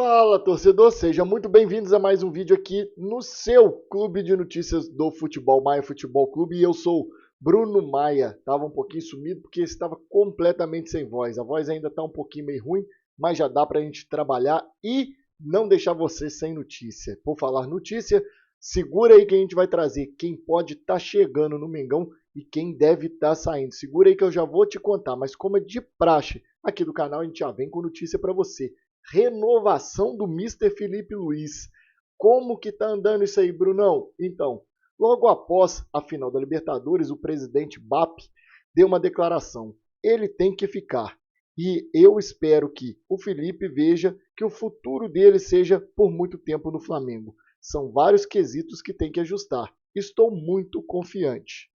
Fala, torcedor, sejam muito bem-vindos a mais um vídeo aqui no seu clube de notícias do futebol, Maia Futebol Clube, e eu sou Bruno Maia. Estava um pouquinho sumido porque estava completamente sem voz. A voz ainda está um pouquinho meio ruim, mas já dá para a gente trabalhar e não deixar você sem notícia. Por falar notícia, segura aí que a gente vai trazer quem pode estar chegando no Mengão e quem deve estar saindo. Segura aí que eu já vou te contar, mas como é de praxe aqui do canal, a gente já vem com notícia para você. Renovação do Mr. Felipe Luiz. Como que tá andando isso aí, Brunão? Então, logo após a final da Libertadores, o presidente BAP deu uma declaração. Ele tem que ficar. E eu espero que o Felipe veja que o futuro dele seja por muito tempo no Flamengo. São vários quesitos que tem que ajustar. Estou muito confiante.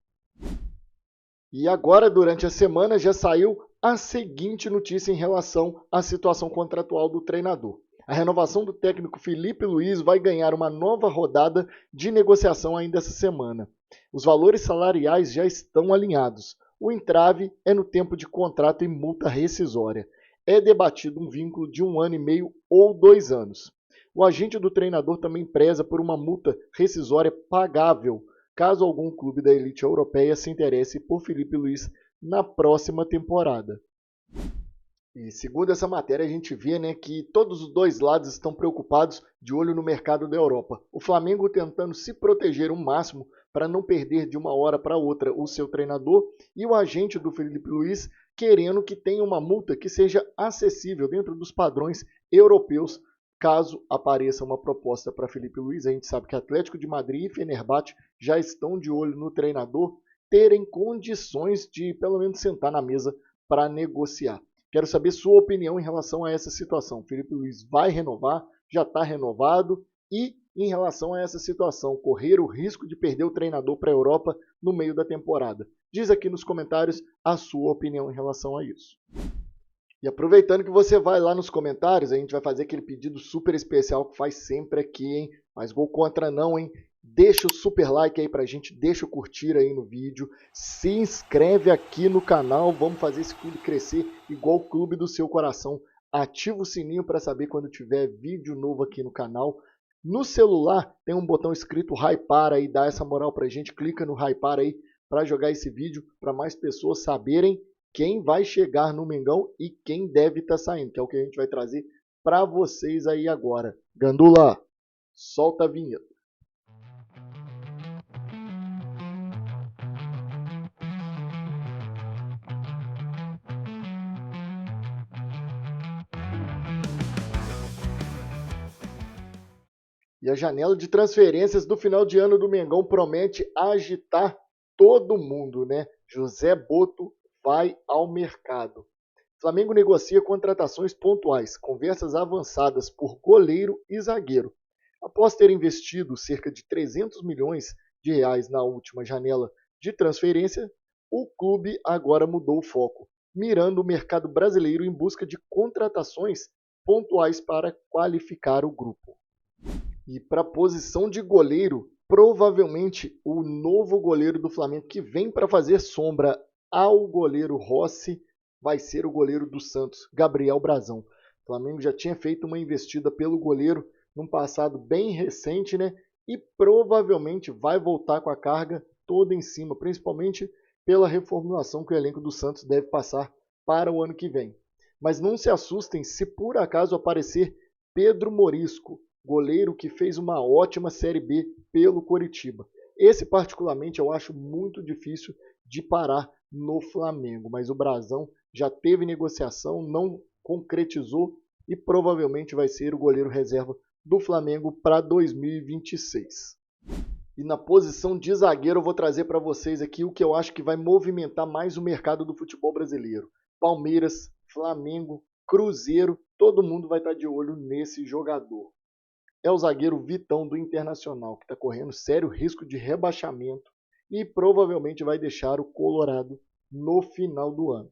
E agora, durante a semana, já saiu a seguinte notícia em relação à situação contratual do treinador. A renovação do técnico Felipe Luiz vai ganhar uma nova rodada de negociação ainda essa semana. Os valores salariais já estão alinhados. O entrave é no tempo de contrato e multa rescisória. É debatido um vínculo de 1 ano e meio ou 2 anos. O agente do treinador também preza por uma multa rescisória pagável, caso algum clube da elite europeia se interesse por Felipe Luiz na próxima temporada. E segundo essa matéria, a gente vê que todos os dois lados estão preocupados de olho no mercado da Europa. O Flamengo tentando se proteger o máximo para não perder de uma hora para outra o seu treinador, e o agente do Felipe Luiz querendo que tenha uma multa que seja acessível dentro dos padrões europeus. Caso apareça uma proposta para Felipe Luiz, a gente sabe que Atlético de Madrid e Fenerbahçe já estão de olho no treinador, terem condições de pelo menos sentar na mesa para negociar. Quero saber sua opinião em relação a essa situação. Felipe Luiz vai renovar, já está renovado, e em relação a essa situação, correr o risco de perder o treinador para a Europa no meio da temporada. Diz aqui nos comentários a sua opinião em relação a isso. E aproveitando que você vai lá nos comentários, a gente vai fazer aquele pedido super especial que faz sempre aqui, hein? Mas gol contra não, hein? Deixa o super like aí pra gente, deixa o curtir aí no vídeo, se inscreve aqui no canal, vamos fazer esse clube crescer igual o clube do seu coração. Ativa o sininho para saber quando tiver vídeo novo aqui no canal. No celular tem um botão escrito Hypar aí, dá essa moral pra gente, clica no Hypar aí para jogar esse vídeo para mais pessoas saberem quem vai chegar no Mengão e quem deve estar saindo, que é o que a gente vai trazer para vocês aí agora. Gandula, solta a vinheta. E a janela de transferências do final de ano do Mengão promete agitar todo mundo, né? José Boto vai ao mercado. Flamengo negocia contratações pontuais, conversas avançadas por goleiro e zagueiro. Após ter investido cerca de 300 milhões de reais na última janela de transferência, o clube agora mudou o foco, mirando o mercado brasileiro em busca de contratações pontuais para qualificar o grupo. E para a posição de goleiro, provavelmente o novo goleiro do Flamengo que vem para fazer sombra ao goleiro Rossi vai ser o goleiro do Santos, Gabriel Brazão. O Flamengo já tinha feito uma investida pelo goleiro num passado bem recente, né? E provavelmente vai voltar com a carga toda em cima, principalmente pela reformulação que o elenco do Santos deve passar para o ano que vem. Mas não se assustem se por acaso aparecer Pedro Morisco, goleiro que fez uma ótima Série B pelo Coritiba. Esse particularmente eu acho muito difícil de parar no Flamengo, mas o Brazão já teve negociação, não concretizou e provavelmente vai ser o goleiro reserva do Flamengo para 2026. E na posição de zagueiro eu vou trazer para vocês aqui o que eu acho que vai movimentar mais o mercado do futebol brasileiro. Palmeiras, Flamengo, Cruzeiro, todo mundo vai estar de olho nesse jogador. É o zagueiro Vitão do Internacional, que está correndo sério risco de rebaixamento e provavelmente vai deixar o Colorado no final do ano.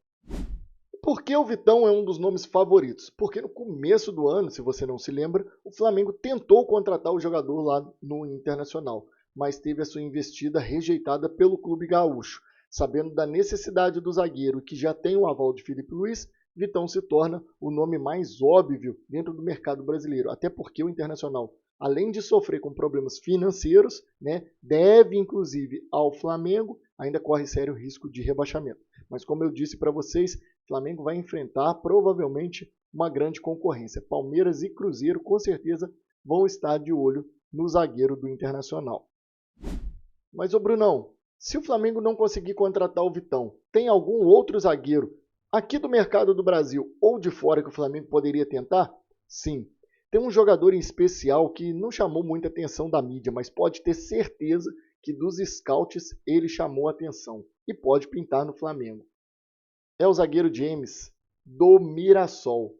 Por que o Vitão é um dos nomes favoritos? Porque no começo do ano, se você não se lembra, o Flamengo tentou contratar o jogador lá no Internacional, mas teve a sua investida rejeitada pelo clube gaúcho. Sabendo da necessidade do zagueiro que já tem o aval de Felipe Luiz, Vitão se torna o nome mais óbvio dentro do mercado brasileiro, até porque o Internacional, além de sofrer com problemas financeiros, né, deve inclusive ao Flamengo, ainda corre sério risco de rebaixamento. Mas como eu disse para vocês, o Flamengo vai enfrentar provavelmente uma grande concorrência. Palmeiras e Cruzeiro com certeza vão estar de olho no zagueiro do Internacional. Mas, ô Brunão, se o Flamengo não conseguir contratar o Vitão, tem algum outro zagueiro aqui do mercado do Brasil ou de fora que o Flamengo poderia tentar? Sim. Tem um jogador em especial que não chamou muita atenção da mídia, mas pode ter certeza que dos scouts ele chamou a atenção e pode pintar no Flamengo. É o zagueiro James, do Mirassol.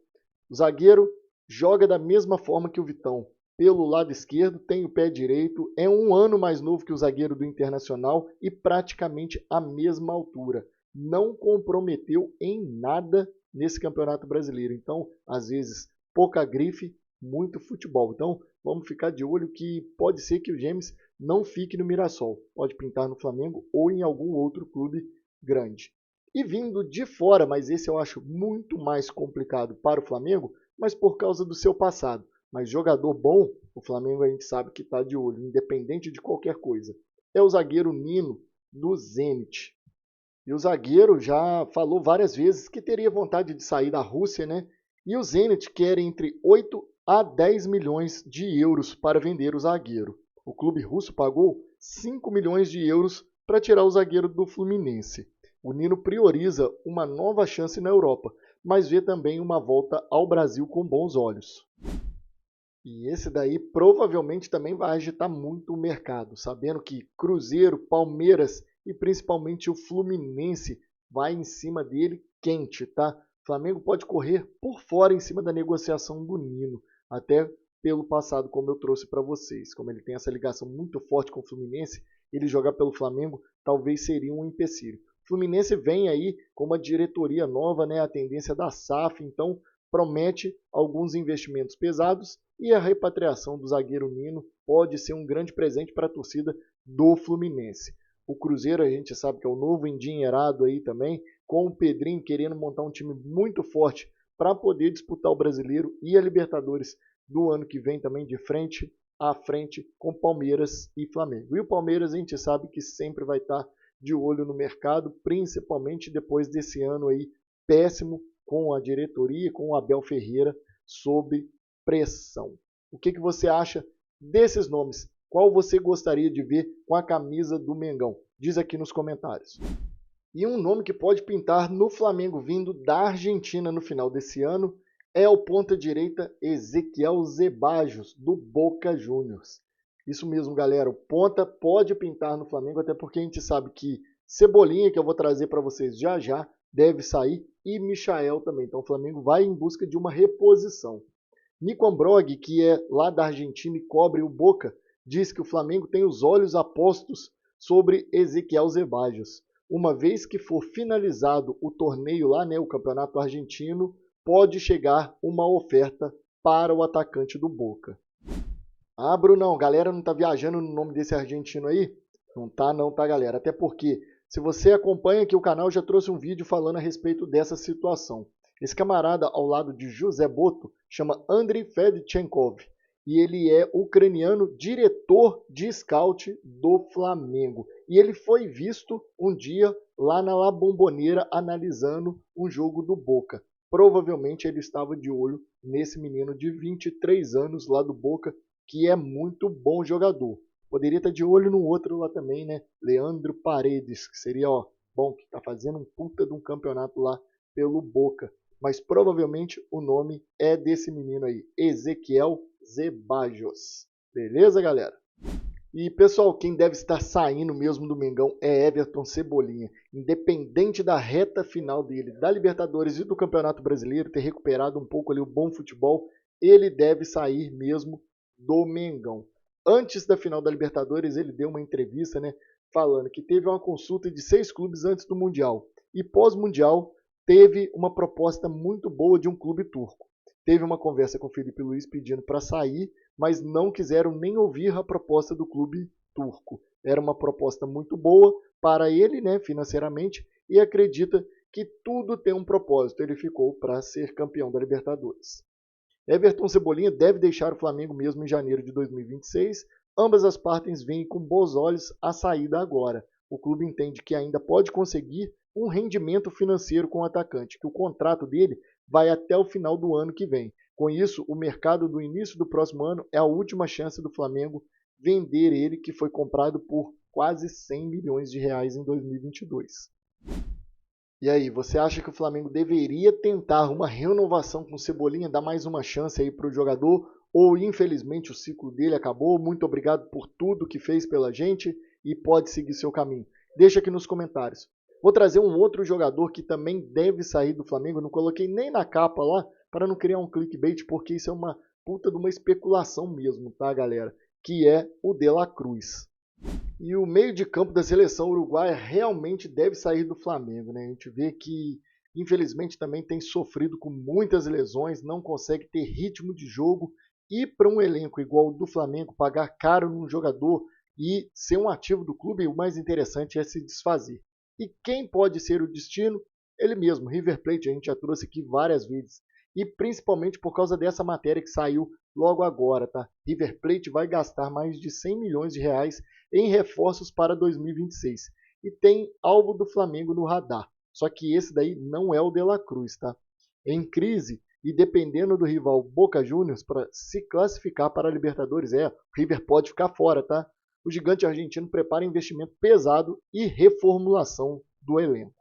O zagueiro joga da mesma forma que o Vitão. Pelo lado esquerdo, tem o pé direito, é um ano mais novo que o zagueiro do Internacional e praticamente a mesma altura. Não comprometeu em nada nesse Campeonato Brasileiro. Então, às vezes, pouca grife, muito futebol. Então, vamos ficar de olho que pode ser que o James não fique no Mirassol. Pode pintar no Flamengo ou em algum outro clube grande. E vindo de fora, mas esse eu acho muito mais complicado para o Flamengo, mas por causa do seu passado. Mas jogador bom, o Flamengo a gente sabe que está de olho, independente de qualquer coisa. É o zagueiro Nino, do Zenit. E o zagueiro já falou várias vezes que teria vontade de sair da Rússia, né? E o Zenit quer entre 8 a 10 milhões de euros para vender o zagueiro. O clube russo pagou 5 milhões de euros para tirar o zagueiro do Fluminense. O Nino prioriza uma nova chance na Europa, mas vê também uma volta ao Brasil com bons olhos. E esse daí provavelmente também vai agitar muito o mercado, sabendo que Cruzeiro, Palmeiras e principalmente o Fluminense vai em cima dele quente, tá? O Flamengo pode correr por fora em cima da negociação do Nino, até pelo passado, como eu trouxe para vocês. Como ele tem essa ligação muito forte com o Fluminense, ele jogar pelo Flamengo talvez seria um empecilho. O Fluminense vem aí com uma diretoria nova, né? A tendência da SAF, então promete alguns investimentos pesados e a repatriação do zagueiro Nino pode ser um grande presente para a torcida do Fluminense. O Cruzeiro a gente sabe que é o novo endinheirado aí também, com o Pedrinho querendo montar um time muito forte para poder disputar o Brasileiro e a Libertadores do ano que vem também de frente a frente com Palmeiras e Flamengo. E o Palmeiras a gente sabe que sempre vai estar de olho no mercado, principalmente depois desse ano aí péssimo com a diretoria, com o Abel Ferreira sob pressão. O que você acha desses nomes? Qual você gostaria de ver com a camisa do Mengão? Diz aqui nos comentários. E um nome que pode pintar no Flamengo vindo da Argentina no final desse ano é o ponta-direita Ezequiel Zebajos, do Boca Juniors. Isso mesmo, galera. O ponta pode pintar no Flamengo, até porque a gente sabe que Cebolinha, que eu vou trazer para vocês já já, deve sair, e Michael também. Então o Flamengo vai em busca de uma reposição. Nico Ambrog, que é lá da Argentina e cobre o Boca, diz que o Flamengo tem os olhos apostos sobre Ezequiel Zebajos. Uma vez que for finalizado o torneio lá, né, o Campeonato Argentino, pode chegar uma oferta para o atacante do Boca. Ah, Brunão, galera não tá viajando no nome desse argentino aí? Não, tá, galera. Até porque, se você acompanha aqui o canal, eu já trouxe um vídeo falando a respeito dessa situação. Esse camarada, ao lado de José Boto, chama Andriy Fedchenkov. E ele é ucraniano, diretor de scout do Flamengo. E ele foi visto um dia lá na La Bombonera analisando um jogo do Boca. Provavelmente ele estava de olho nesse menino de 23 anos lá do Boca, que é muito bom jogador. Poderia estar de olho no outro lá também, né? Leandro Paredes, que seria bom, que está fazendo um puta de um campeonato lá pelo Boca. Mas provavelmente o nome é desse menino aí, Ezequiel Zebajos. Beleza, galera? E, pessoal, quem deve estar saindo mesmo do Mengão é Everton Cebolinha. Independente da reta final dele, da Libertadores e do Campeonato Brasileiro, ter recuperado um pouco ali o bom futebol, ele deve sair mesmo do Mengão. Antes da final da Libertadores, ele deu uma entrevista, né, falando que teve uma consulta de 6 clubes antes do Mundial. E pós-Mundial, teve uma proposta muito boa de um clube turco. Teve uma conversa com o Felipe Luiz pedindo para sair, mas não quiseram nem ouvir a proposta do clube turco. Era uma proposta muito boa para ele, né, financeiramente, e acredita que tudo tem um propósito. Ele ficou para ser campeão da Libertadores. Everton Cebolinha deve deixar o Flamengo mesmo em janeiro de 2026. Ambas as partes veem com bons olhos a saída agora. O clube entende que ainda pode conseguir um rendimento financeiro com o atacante, que o contrato dele vai até o final do ano que vem. Com isso, o mercado do início do próximo ano é a última chance do Flamengo vender ele, que foi comprado por quase 100 milhões de reais em 2022. E aí, você acha que o Flamengo deveria tentar uma renovação com o Cebolinha, dar mais uma chance aí para o jogador? Ou, infelizmente, o ciclo dele acabou? Muito obrigado por tudo que fez pela gente e pode seguir seu caminho. Deixa aqui nos comentários. Vou trazer um outro jogador que também deve sair do Flamengo. Eu não coloquei nem na capa lá para não criar um clickbait, porque isso é uma puta de uma especulação mesmo, tá, galera? Que é o De La Cruz. E o meio de campo da seleção uruguaia realmente deve sair do Flamengo, né? A gente vê que, infelizmente, também tem sofrido com muitas lesões, não consegue ter ritmo de jogo. E para um elenco igual o do Flamengo, pagar caro num jogador e ser um ativo do clube, o mais interessante é se desfazer. E quem pode ser o destino? Ele mesmo, River Plate, a gente já trouxe aqui várias vezes. E principalmente por causa dessa matéria que saiu logo agora, tá? River Plate vai gastar mais de 100 milhões de reais em reforços para 2026. E tem alvo do Flamengo no radar. Só que esse daí não é o De La Cruz, tá? Em crise e dependendo do rival Boca Juniors para se classificar para a Libertadores, o River pode ficar fora, tá? O gigante argentino prepara investimento pesado e reformulação do elenco.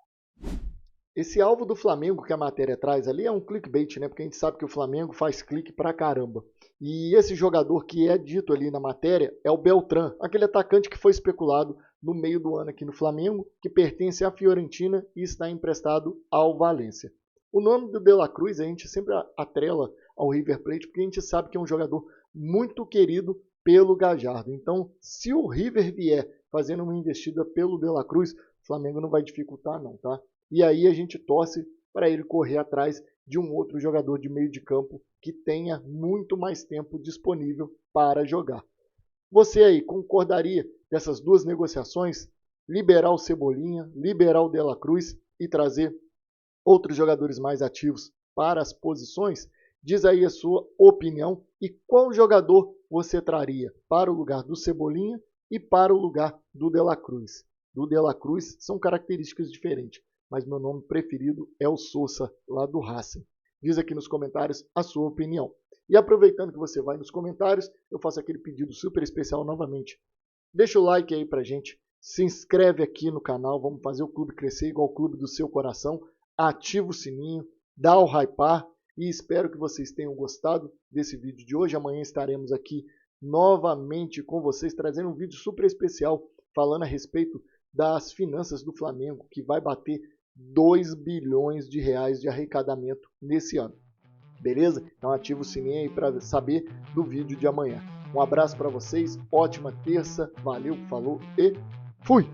Esse alvo do Flamengo que a matéria traz ali é um clickbait, né? Porque a gente sabe que o Flamengo faz clique pra caramba. E esse jogador que é dito ali na matéria é o Beltrán, aquele atacante que foi especulado no meio do ano aqui no Flamengo, que pertence à Fiorentina e está emprestado ao Valência. O nome do De La Cruz a gente sempre atrela ao River Plate, porque a gente sabe que é um jogador muito querido pelo Gallardo. Então, se o River vier fazendo uma investida pelo De La Cruz, o Flamengo não vai dificultar não, tá? E aí a gente torce para ele correr atrás de um outro jogador de meio de campo que tenha muito mais tempo disponível para jogar. Você aí concordaria dessas duas negociações? Liberar o Cebolinha, liberar o De La Cruz e trazer outros jogadores mais ativos para as posições? Diz aí a sua opinião e qual jogador você traria para o lugar do Cebolinha e para o lugar do De La Cruz. Do De La Cruz são características diferentes, mas meu nome preferido é o Sousa, lá do Racing. Diz aqui nos comentários a sua opinião. E aproveitando que você vai nos comentários, eu faço aquele pedido super especial novamente. Deixa o like aí pra gente, se inscreve aqui no canal, vamos fazer o clube crescer igual o clube do seu coração, ativa o sininho, dá o hypar e espero que vocês tenham gostado desse vídeo de hoje. Amanhã estaremos aqui novamente com vocês, trazendo um vídeo super especial, falando a respeito das finanças do Flamengo, que vai bater 2 bilhões de reais de arrecadamento nesse ano. Beleza? Então ativa o sininho aí para saber do vídeo de amanhã. Um abraço para vocês, ótima terça, valeu, falou e fui!